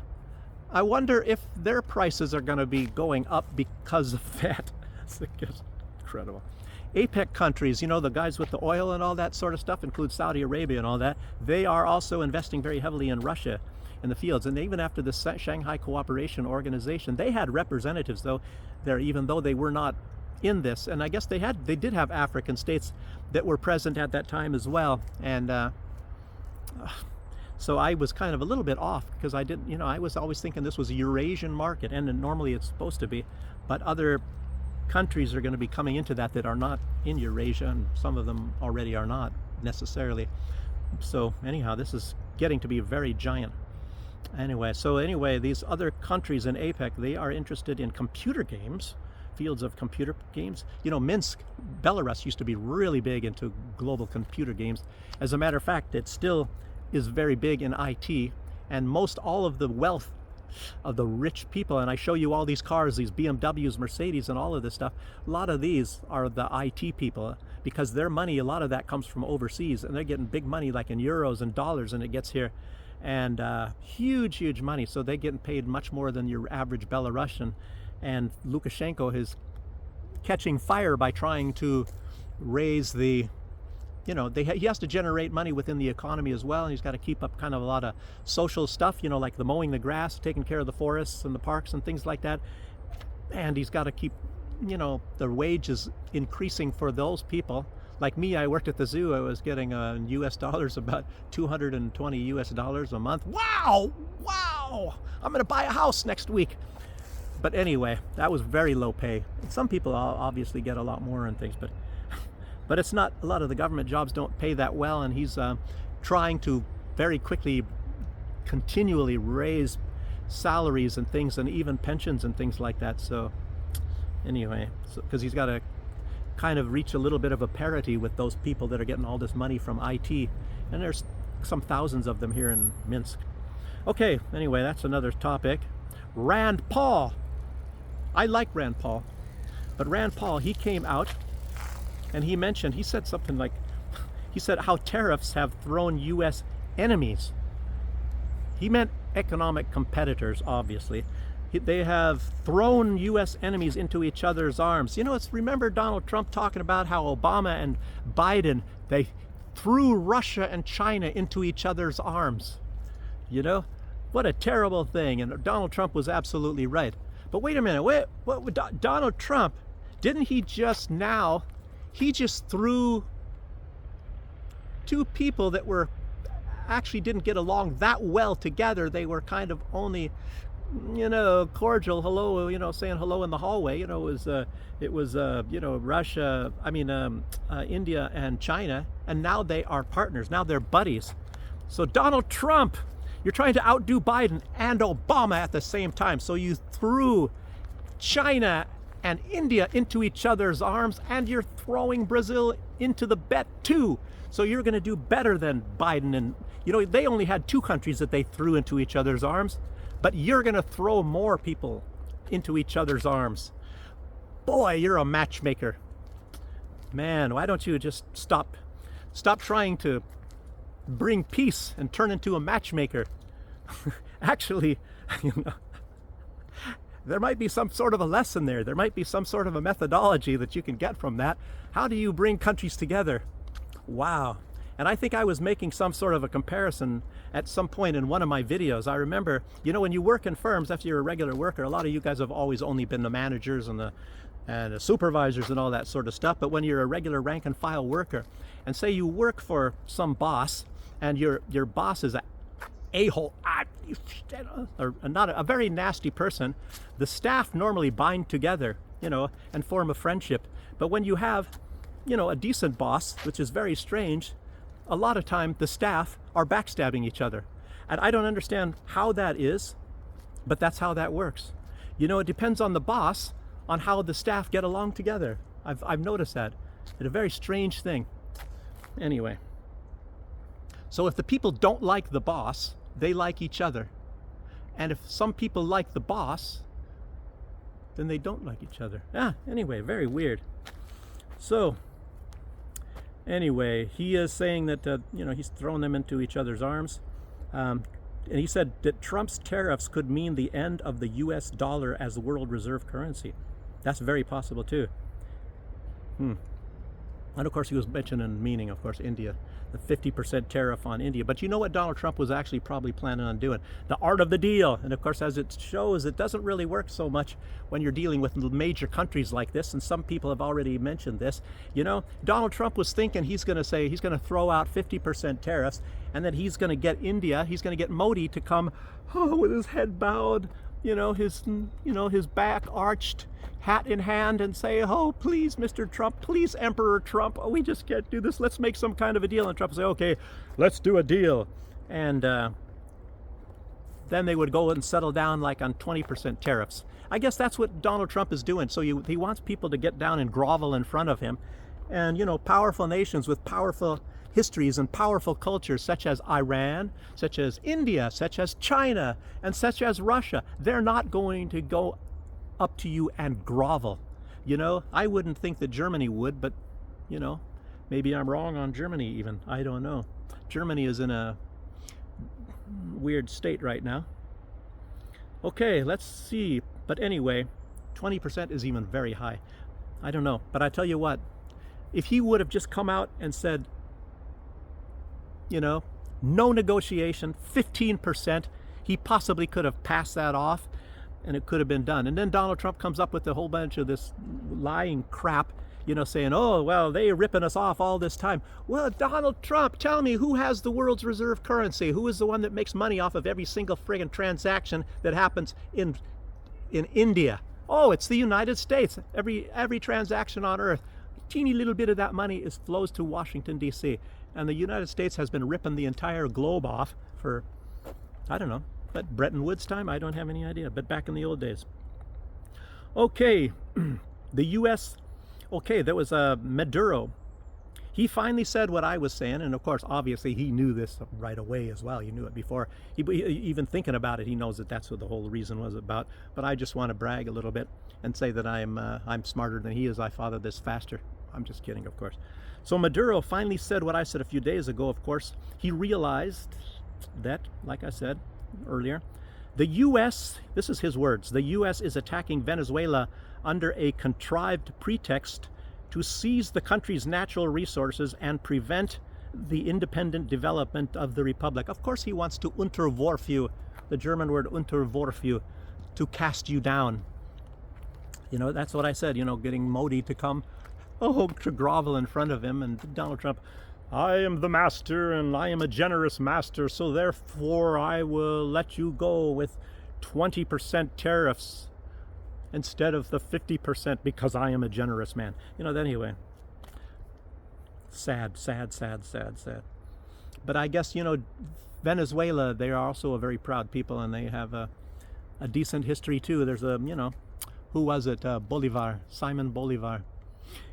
I wonder if their prices are going to be going up because of that. It's incredible. APEC countries, you know, the guys with the oil and all that sort of stuff, include Saudi Arabia and all that, they are also investing very heavily in Russia. in the fields. And even after the Shanghai Cooperation Organization, they had representatives though there, even though they were not in this. And I guess they did have African states that were present at that time as well. And so I was kind of a little bit off, because I didn't, you know, I was always thinking this was a Eurasian market, and normally it's supposed to be, but other countries are going to be coming into that are not in Eurasia, and some of them already are not necessarily. So anyhow, this is getting to be very giant. Anyway, these other countries in APEC, they are interested in computer games, fields of computer games. You know, Minsk, Belarus used to be really big into global computer games. As a matter of fact, it still is very big in IT, and most all of the wealth of the rich people, and I show you all these cars, these BMWs, Mercedes, and all of this stuff, a lot of these are the IT people, because their money, a lot of that comes from overseas, and they're getting big money like in euros and dollars, and it gets here, and huge money. So they're getting paid much more than your average Belarusian. And Lukashenko is catching fire by trying to raise the, you know, he has to generate money within the economy as well, and he's got to keep up kind of a lot of social stuff, you know, like the mowing the grass, taking care of the forests and the parks and things like that. And he's got to keep, you know, the wages increasing for those people. Like me, I worked at the zoo. I was getting US dollars, about 220 US dollars a month. Wow! I'm going to buy a house next week. But anyway, that was very low pay. Some people obviously get a lot more and things, but it's not, a lot of the government jobs don't pay that well, and he's trying to very quickly, continually raise salaries and things, and even pensions and things like that. So anyway, because he's got to kind of reach a little bit of a parity with those people that are getting all this money from IT, and there's some thousands of them here in Minsk. Okay, anyway, that's another topic. Rand Paul. I like Rand Paul, but Rand Paul, he came out and he said something like, he said how tariffs have thrown U.S. enemies. He meant economic competitors, obviously. They have thrown U.S. enemies into each other's arms. You know, remember Donald Trump talking about how Obama and Biden, they threw Russia and China into each other's arms. You know, what a terrible thing. And Donald Trump was absolutely right. But wait a minute, what Donald Trump, didn't he just threw two people that were actually didn't get along that well together. They were kind of only, you know, cordial hello, you know, saying hello in the hallway. You know, it was you know, Russia, India and China, and now they are partners. Now they're buddies. So Donald Trump, you're trying to outdo Biden and Obama at the same time. So you threw China and India into each other's arms, and you're throwing Brazil into the bet too. So you're going to do better than Biden. And, you know, they only had two countries that they threw into each other's arms, but you're going to throw more people into each other's arms. Boy, you're a matchmaker. Man, why don't you just stop trying to bring peace and turn into a matchmaker? Actually, you know, there might be some sort of a lesson there. There might be some sort of a methodology that you can get from that. How do you bring countries together? Wow. And I think I was making some sort of a comparison at some point in one of my videos. I remember, you know, when you work in firms, after you're a regular worker, a lot of you guys have always only been the managers and the supervisors and all that sort of stuff. But when you're a regular rank and file worker, and say you work for some boss, and your boss is a-hole, or not a very nasty person, the staff normally bind together, you know, and form a friendship. But when you have, you know, a decent boss, which is very strange, a lot of time the staff are backstabbing each other. And I don't understand how that is, but that's how that works. You know, it depends on the boss, on how the staff get along together. I've noticed that. It's a very strange thing. Anyway. So if the people don't like the boss, they like each other. And if some people like the boss, then they don't like each other. Anyway, very weird. So, anyway, he is saying that, you know, he's throwing them into each other's arms. And he said that Trump's tariffs could mean the end of the US dollar as the world reserve currency. That's very possible too. And of course, he was mentioning meaning, of course, India, the 50% tariff on India. But you know what Donald Trump was actually probably planning on doing? The art of the deal. And of course, as it shows, it doesn't really work so much when you're dealing with major countries like this. And some people have already mentioned this. You know, Donald Trump was thinking he's going to throw out 50% tariffs, and then he's going to get India, he's going to get Modi to come, with his head bowed, his back arched, hat in hand, and say, oh, please, Mr. Trump, please, Emperor Trump, we just can't do this. Let's make some kind of a deal. And Trump would say, okay, let's do a deal. And then they would go and settle down like on 20% tariffs. I guess that's what Donald Trump is doing. So he wants people to get down and grovel in front of him. And, powerful nations with powerful histories and powerful cultures such as Iran, such as India, such as China, and such as Russia, they're not going to go up to you and grovel. I wouldn't think that Germany would, but maybe I'm wrong on Germany even. I don't know. Germany is in a weird state right now. Okay, let's see. But anyway, 20% is even very high. I don't know. But I tell you what, if he would have just come out and said, no negotiation, 15%, he possibly could have passed that off and it could have been done. And then Donald Trump comes up with a whole bunch of this lying crap, saying, oh, well, they're ripping us off all this time. Well, Donald Trump, tell me, who has the world's reserve currency? Who is the one that makes money off of every single friggin' transaction that happens in India? Oh, it's the United States. Every transaction on earth, a teeny little bit of that money flows to Washington, D.C. And the United States has been ripping the entire globe off for, I don't know, but Bretton Woods time? I don't have any idea, but back in the old days. Okay, the U.S., there was Maduro. He finally said what I was saying, and of course, obviously, he knew this right away as well. He knew it before. Even thinking about it, he knows that that's what the whole reason was about. But I just want to brag a little bit and say that I'm smarter than he is. I fathered this faster. I'm just kidding, of course. So Maduro finally said what I said a few days ago, of course. He realized that, like I said earlier, the U.S., this is his words, the U.S. is attacking Venezuela under a contrived pretext to seize the country's natural resources and prevent the independent development of the republic. Of course, he wants to unterwerf you, the German word unterwerf you, to cast you down. That's what I said, getting Modi to come, to grovel in front of him, and Donald Trump, I am the master and I am a generous master, so therefore I will let you go with 20% tariffs instead of the 50% because I am a generous man. Anyway, sad. But I guess, Venezuela, they are also a very proud people, and they have a decent history too. There's who was it? Bolivar, Simon Bolivar.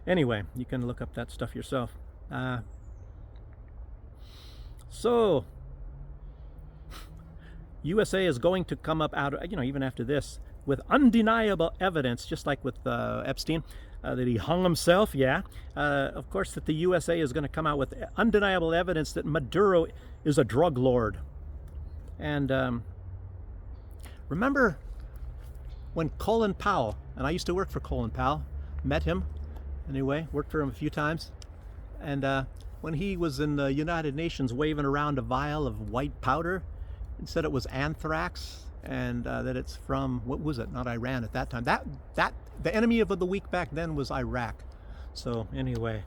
Anyway, you can look up that stuff yourself. So, USA is going to come up out, even after this, with undeniable evidence, just like with Epstein, that he hung himself, of course, that the USA is going to come out with undeniable evidence that Maduro is a drug lord. And remember when Colin Powell, and I used to work for Colin Powell, met him, anyway, worked for him a few times, and when he was in the United Nations waving around a vial of white powder and said it was anthrax, and that it's from, what was it, not Iran at that time. That the enemy of the week back then was Iraq. So anyway,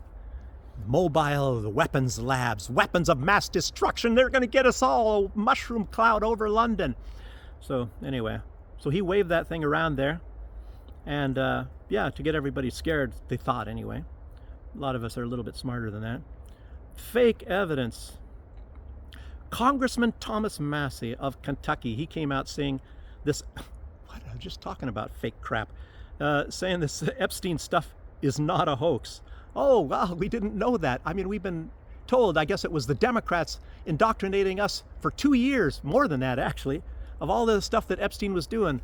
mobile weapons labs, weapons of mass destruction, they're going to get us all, a mushroom cloud over London. So anyway, so he waved that thing around there, and to get everybody scared, they thought anyway. A lot of us are a little bit smarter than that. Fake evidence. Congressman Thomas Massie of Kentucky, he came out saying this, what, I was just talking about fake crap, saying this Epstein stuff is not a hoax. Oh, wow, we didn't know that. I mean, we've been told, I guess it was the Democrats indoctrinating us for 2 years, more than that actually, of all the stuff that Epstein was doing.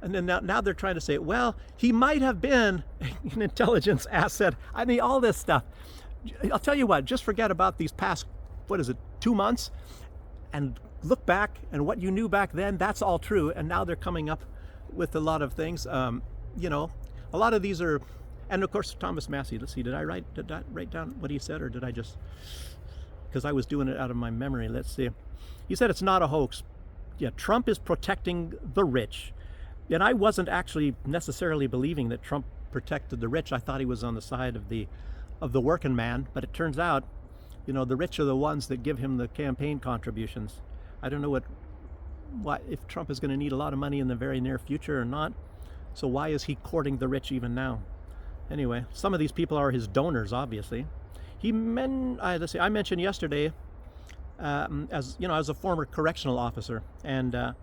And then now they're trying to say, well, he might have been an intelligence asset. I mean, all this stuff. I'll tell you what, just forget about these past, 2 months, and look back, and what you knew back then, that's all true. And now they're coming up with a lot of things. A lot of these are And of course, Thomas Massie. Let's see, did I write down what he said, or did I just, because I was doing it out of my memory. Let's see. He said it's not a hoax. Yeah, Trump is protecting the rich. And I wasn't actually necessarily believing that Trump protected the rich. I thought he was on the side of the working man, but it turns out, the rich are the ones that give him the campaign contributions. I don't know what if Trump is going to need a lot of money in the very near future or not. So why is he courting the rich even now? Anyway, some of these people are his donors, obviously. Let's see, I mentioned yesterday, as a former correctional officer, and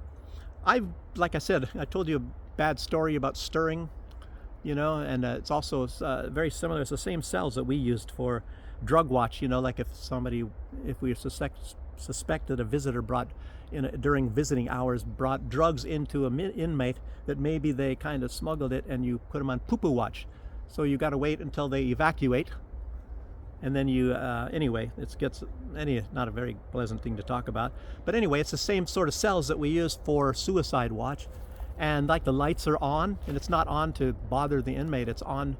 like I said, I told you a bad story about stirring, and it's also very similar. It's the same cells that we used for drug watch, like if we suspect that a visitor during visiting hours brought drugs into an inmate, that maybe they kind of smuggled it, and you put them on poo-poo watch. So you got to wait until they evacuate, and then anyway, not a very pleasant thing to talk about. But anyway, it's the same sort of cells that we use for suicide watch. And like the lights are on, and it's not on to bother the inmate, it's on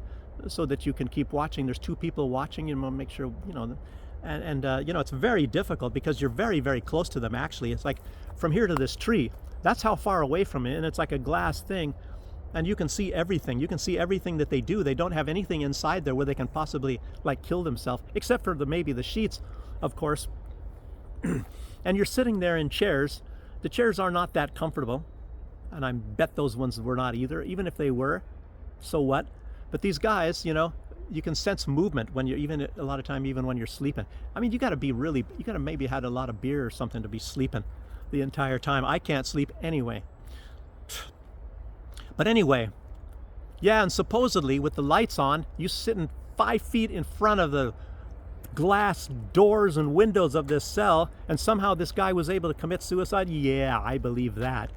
so that you can keep watching. There's two people watching, you want to make sure, it's very difficult because you're very, very close to them, actually. It's like from here to this tree, that's how far away from it, and it's like a glass thing. And you can see everything. You can see everything that they do. They don't have anything inside there where they can possibly kill themselves, except for maybe the sheets, of course. And you're sitting there in chairs. The chairs are not that comfortable, and I bet those ones were not either. Even if they were, so what? But these guys, you can sense movement when you're a lot of time, even when you're sleeping. I mean, you got to maybe had a lot of beer or something to be sleeping the entire time. I can't sleep anyway. But anyway, yeah, and supposedly with the lights on, you sitting 5 feet in front of the glass doors and windows of this cell, and somehow this guy was able to commit suicide. Yeah, I believe that.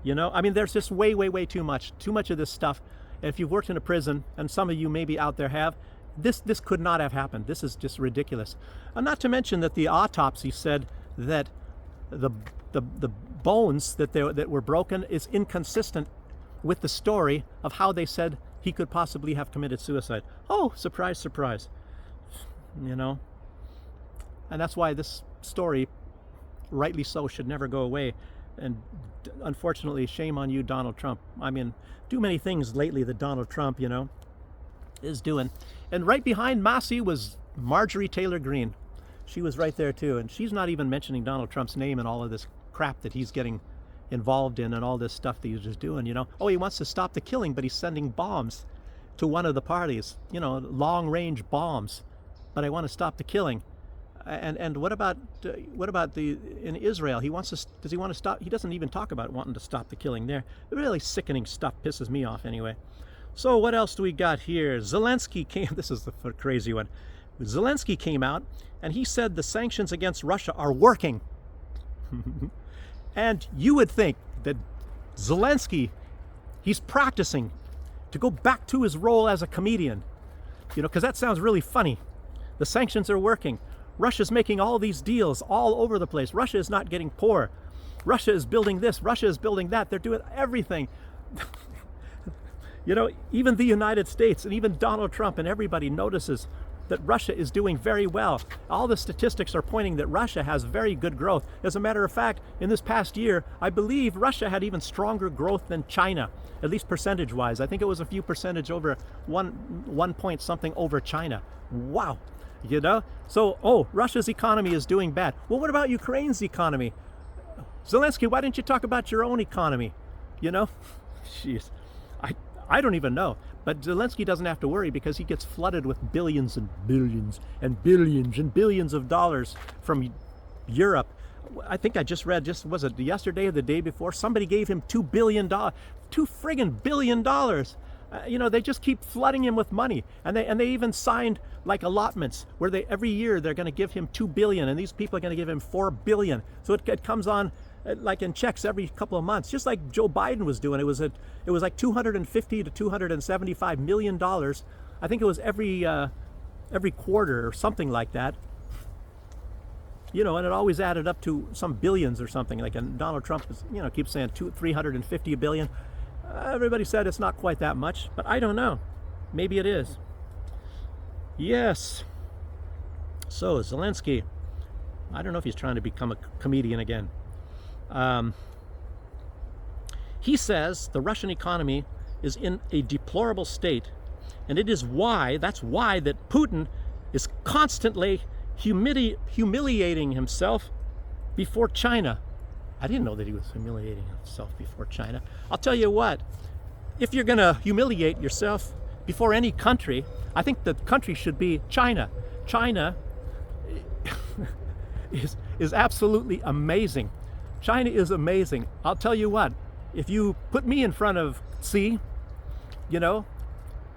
I mean, there's just way, way, way too much of this stuff. And if you've worked in a prison, and some of you maybe out there have, this could not have happened. This is just ridiculous. And not to mention that the autopsy said that the bones that were broken is inconsistent with the story of how they said he could possibly have committed suicide. Oh, surprise, surprise. And that's why this story, rightly so, should never go away. And unfortunately, shame on you, Donald Trump. I mean, do many things lately that Donald Trump, is doing. And right behind Massie was Marjorie Taylor Greene. She was right there too, and she's not even mentioning Donald Trump's name and all of this crap that he's getting involved in and all this stuff that he's just doing. Oh, he wants to stop the killing, but he's sending bombs to one of the parties, long range bombs. But I want to stop the killing. And what about in Israel? Does he want to stop? He doesn't even talk about wanting to stop the killing there. The really sickening stuff pisses me off anyway. So what else do we got here? Zelensky came. This is the crazy one. Zelensky came out and he said the sanctions against Russia are working. And you would think that Zelensky, he's practicing to go back to his role as a comedian, because that sounds really funny. The sanctions are working. Russia's making all these deals all over the place. Russia is not getting poor. Russia is building this. Russia is building that. They're doing everything. Even the United States and even Donald Trump and everybody notices that Russia is doing very well. All the statistics are pointing that Russia has very good growth. As a matter of fact, in this past year, I believe Russia had even stronger growth than China, at least percentage-wise. I think it was a few percentage over one point something over China. Wow. So, Russia's economy is doing bad. Well, what about Ukraine's economy? Zelensky, why didn't you talk about your own economy? Jeez, I don't even know. But Zelensky doesn't have to worry because he gets flooded with billions and billions and billions and billions of dollars from Europe. I think I just read, was it yesterday or the day before? Somebody gave him $2 billion. $2 friggin' billion. They just keep flooding him with money, and they even signed allotments where every year they're going to give him $2 billion, and these people are going to give him $4 billion. So it comes on in checks every couple of months, just like Joe Biden was doing. It was like $250 to $275 million. I think it was every quarter or something like that. And it always added up to some billions or something. And Donald Trump is, keeps saying $350 billion. Everybody said it's not quite that much, but I don't know. Maybe it is. Yes. So Zelensky, I don't know if he's trying to become a comedian again. He says the Russian economy is in a deplorable state, and that's why that Putin is constantly humiliating himself before China. I didn't know that he was humiliating himself before China. I'll tell you what, if you're going to humiliate yourself before any country, I think the country should be China. China is absolutely amazing. China is amazing. I'll tell you what, if you put me in front of Xi, you know,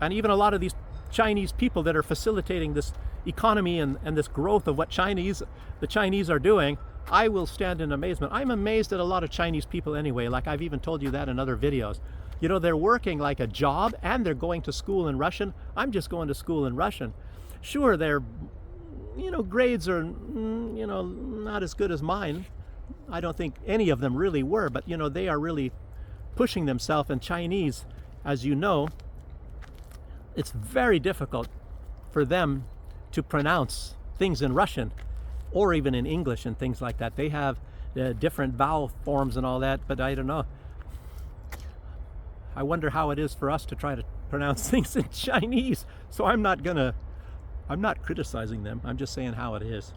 and even a lot of these Chinese people that are facilitating this economy and this growth of what the Chinese are doing, I will stand in amazement. I'm amazed at a lot of Chinese people anyway, like I've even told you that in other videos. You know, they're working like a job and they're going to school in Russian. I'm just going to school in Russian. Sure, their, you know, grades are, you know, not as good as mine. I don't think any of them really were, but, you know, they are really pushing themselves. And Chinese, as you know, it's very difficult for them to pronounce things in Russian or even in English and things like that. They have different vowel forms and all that, but I don't know. I wonder how it is for us to try to pronounce things in Chinese. So I'm not criticizing them. I'm just saying how it is.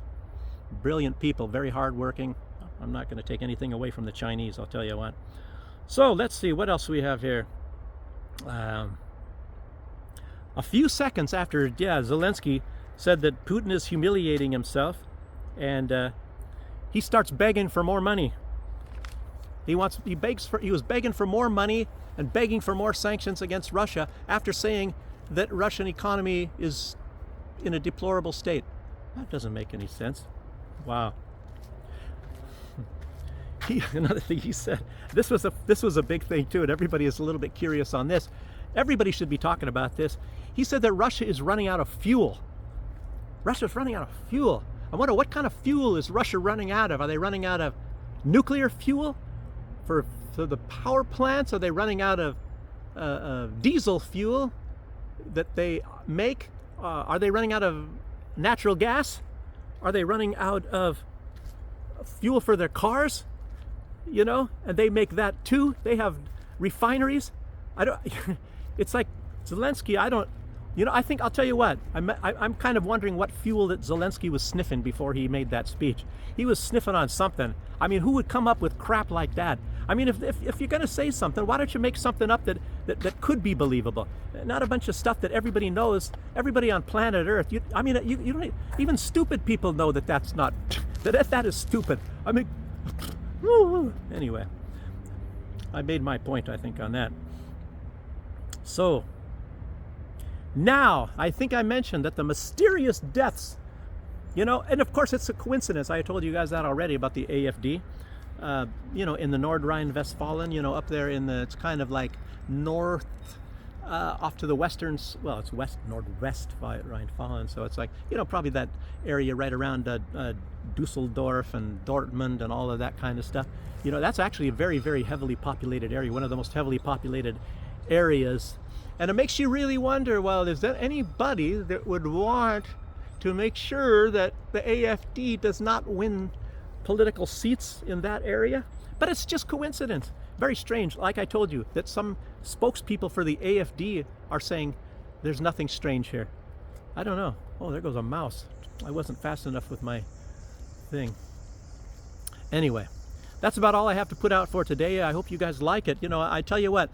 Brilliant people, very hardworking. I'm not going to take anything away from the Chinese, I'll tell you what. So let's see what else we have here. A few seconds after, Zelensky said that Putin is humiliating himself, and he starts begging for more money. He was begging for more money and begging for more sanctions against Russia after saying that Russian economy is in a deplorable state. That doesn't make any sense. Wow. Another thing he said, this was a big thing too, and everybody is a little bit curious on this. Everybody should be talking about this. He said that Russia is running out of fuel. Russia's running out of fuel. I wonder what kind of fuel is Russia running out of? Are they running out of nuclear fuel for the power plants? Are they running out of diesel fuel that they make? Are they running out of natural gas? Are they running out of fuel for their cars? You know, and they make that too. They have refineries. It's like Zelensky, I think, I'll tell you what, I'm kind of wondering what fuel that Zelensky was sniffing before he made that speech. He was sniffing on something. I mean, who would come up with crap like that? I mean, if you're going to say something, why don't you make something up that could be believable? Not a bunch of stuff that everybody knows, everybody on planet Earth. You don't, even stupid people know that that's not, that is stupid. I mean, anyway, I made my point, I think, on that. So, now, I think I mentioned that the mysterious deaths, you know, and of course it's a coincidence. I told you guys that already about the AFD, you know, in the Nordrhein-Westfalen, you know, up there it's kind of like north, off to the western, well, it's northwest Rhine-Falen, so it's like, you know, probably that area right around Dusseldorf and Dortmund and all of that kind of stuff. You know, that's actually a very, very heavily populated area, one of the most heavily populated areas. And it makes you really wonder, well, is there anybody that would want to make sure that the AFD does not win political seats in that area? But it's just coincidence. Very strange. Like I told you, that some spokespeople for the AFD are saying there's nothing strange here. I don't know. Oh, there goes a mouse. I wasn't fast enough with my thing. Anyway, that's about all I have to put out for today. I hope you guys like it. You know, I tell you what,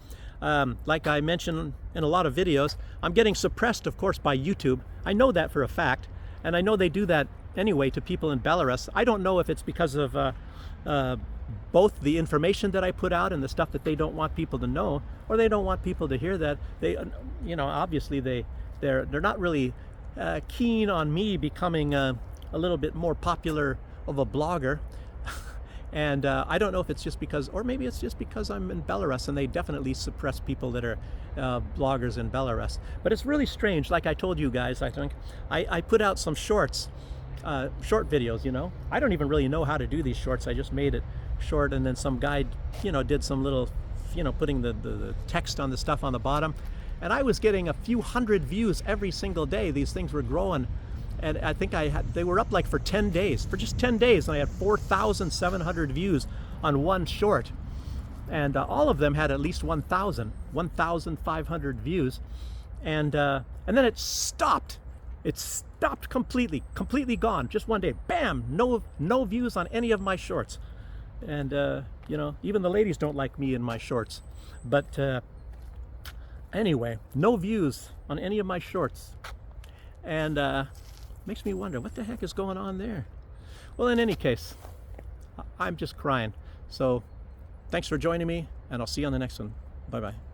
like I mentioned in a lot of videos, I'm getting suppressed, of course, by YouTube. I know that for a fact, and I know they do that anyway to people in Belarus. I don't know if it's because of both the information that I put out and the stuff that they don't want people to know, or they don't want people to hear that. They, you know, obviously they're not really keen on me becoming a little bit more popular of a blogger. And I don't know if it's just because, or maybe it's just because I'm in Belarus, and they definitely suppress people that are bloggers in Belarus. But it's really strange. Like I told you guys, I think I put out some short videos. You know, I don't even really know how to do these shorts. I just made it short, and then some guy, you know, did some little, you know, putting the text on the stuff on the bottom. And I was getting a few hundred views every single day. These things were growing. And I think they were up like for 10 days, for just 10 days. And I had 4,700 views on one short. And all of them had at least 1,500 views. And then it stopped. It stopped completely gone. Just one day, bam, no views on any of my shorts. And you know, even the ladies don't like me in my shorts. But anyway, no views on any of my shorts. And makes me wonder, what the heck is going on there? Well, in any case, I'm just crying. So thanks for joining me, and I'll see you on the next one. Bye-bye.